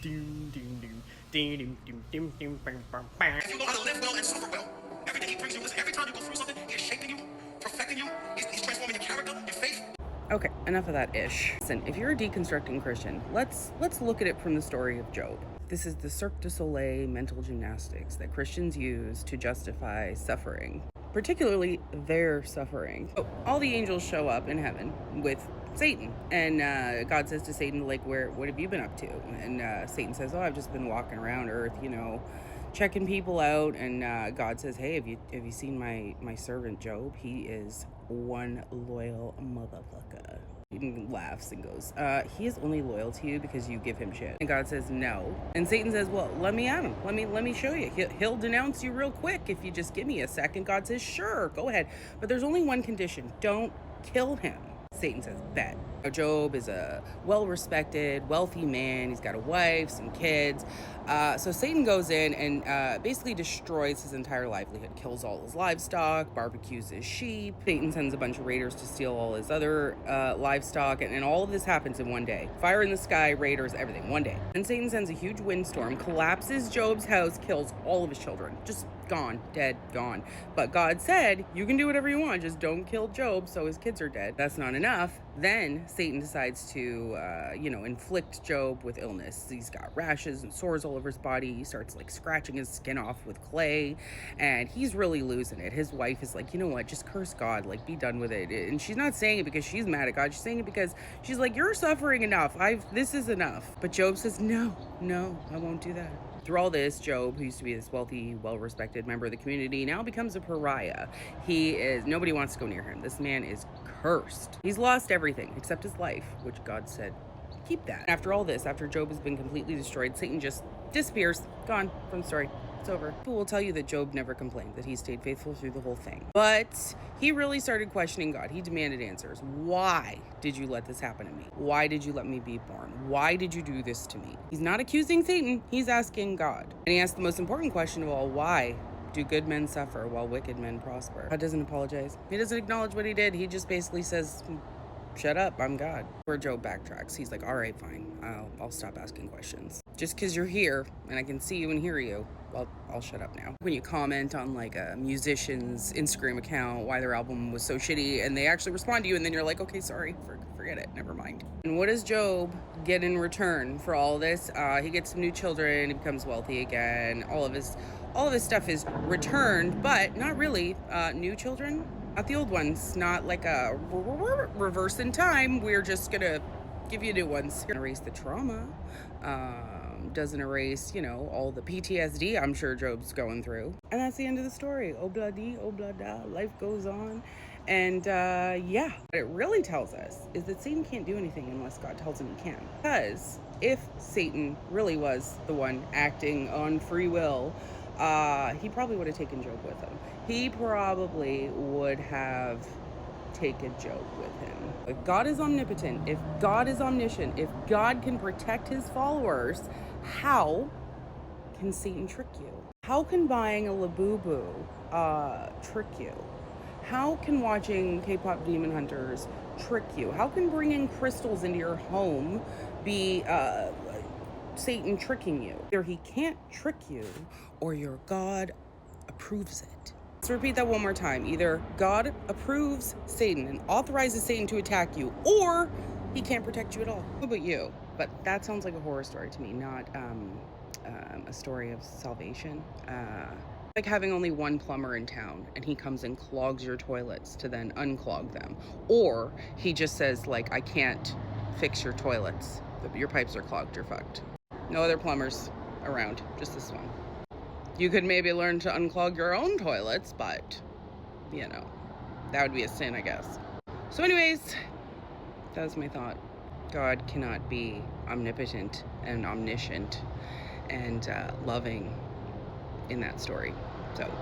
If you know how to live well and suffer well, everything he brings you, listen, every time you go through something, he's shaping you, perfecting you, he's transforming your character, your faith. Okay, enough of that ish. Listen, if you're a deconstructing Christian, let's look at it from the story of Job. This is the Cirque du Soleil mental gymnastics that Christians use to justify suffering, particularly their suffering. So, all the angels show up in heaven with Satan, and God says to Satan, like, what have you been up to? And Satan says, oh, I've just been walking around Earth, checking people out. And God says, hey, have you seen my servant Job? He is one loyal motherfucker. He laughs and goes, he is only loyal to you because you give him shit. And God says no. And Satan says, well, let me at him. Let me show you. He'll denounce you real quick if you just give me a second. God says, sure, go ahead. But there's only one condition. Don't kill him. Satan says, bet. Job is a well-respected, wealthy man. He's got a wife, some kids. So Satan goes in and basically destroys his entire livelihood, kills all his livestock, barbecues his sheep. Satan sends a bunch of raiders to steal all his other livestock, and all of this happens in one day. Fire in the sky, raiders, everything, one day. And Satan sends a huge windstorm, collapses Job's house, kills all of his children. Just gone, dead, gone. But God said, you can do whatever you want, just don't kill Job, so his kids are dead. That's not enough. Then Satan decides to, inflict Job with illness. He's got rashes and sores all over his body. He starts scratching his skin off with clay, and he's really losing it. His wife is like, you know what, just curse God, be done with it. And she's not saying it because she's mad at God. She's saying it because she's like, you're suffering enough. This is enough. But Job says, no, I won't do that. Through all this, Job, who used to be this wealthy, well-respected member of the community, now becomes a pariah. Nobody wants to go near him. This man is cursed. He's lost everything except his life, which God said, keep that. After all this, after Job has been completely destroyed, Satan just disappears, gone from the story. It's over. People will tell you that Job never complained, that he stayed faithful through the whole thing. But he really started questioning God. He demanded answers. Why did you let this happen to me? Why did you let me be born? Why did you do this to me? He's not accusing Satan. He's asking God. And he asked the most important question of all, why do good men suffer while wicked men prosper? God doesn't apologize. He doesn't acknowledge what he did. He just basically says, shut up, I'm God. Where Job backtracks. He's like, all right, fine. I'll stop asking questions. Just because you're here and I can see you and hear you, I'll shut up now. When you comment on a musician's Instagram account why their album was so shitty and they actually respond to you and then you're like, okay, sorry, forget it, never mind. And what does Job get in return for all this? He gets some new children, he becomes wealthy again. All of his stuff is returned, but not really. New children, not the old ones, not like a reverse in time. We're just gonna give you new ones. Erase the trauma. Doesn't erase, all the PTSD I'm sure Job's going through. And that's the end of the story. Oh blah dee, oh blah da. Life goes on. And what it really tells us is that Satan can't do anything unless God tells him he can. Because if Satan really was the one acting on free will, he probably would have taken Job with him. He probably would have taken Job with him. If God is omnipotent, if God is omniscient, if God can protect his followers, how can Satan trick you? How can buying a Labubu trick you? How can watching K-pop Demon Hunters trick you? How can bringing crystals into your home be Satan tricking you? Either he can't trick you or your God approves it. Let's repeat that one more time. Either God approves Satan and authorizes Satan to attack you, or he can't protect you at all. What about you? But that sounds like a horror story to me, not a story of salvation. Like having only one plumber in town and he comes and clogs your toilets to then unclog them. Or he just says, I can't fix your toilets. Your pipes are clogged, you're fucked. No other plumbers around, just this one. You could maybe learn to unclog your own toilets, but, that would be a sin, I guess. So anyways, that was my thought. God cannot be omnipotent and omniscient and loving in that story. So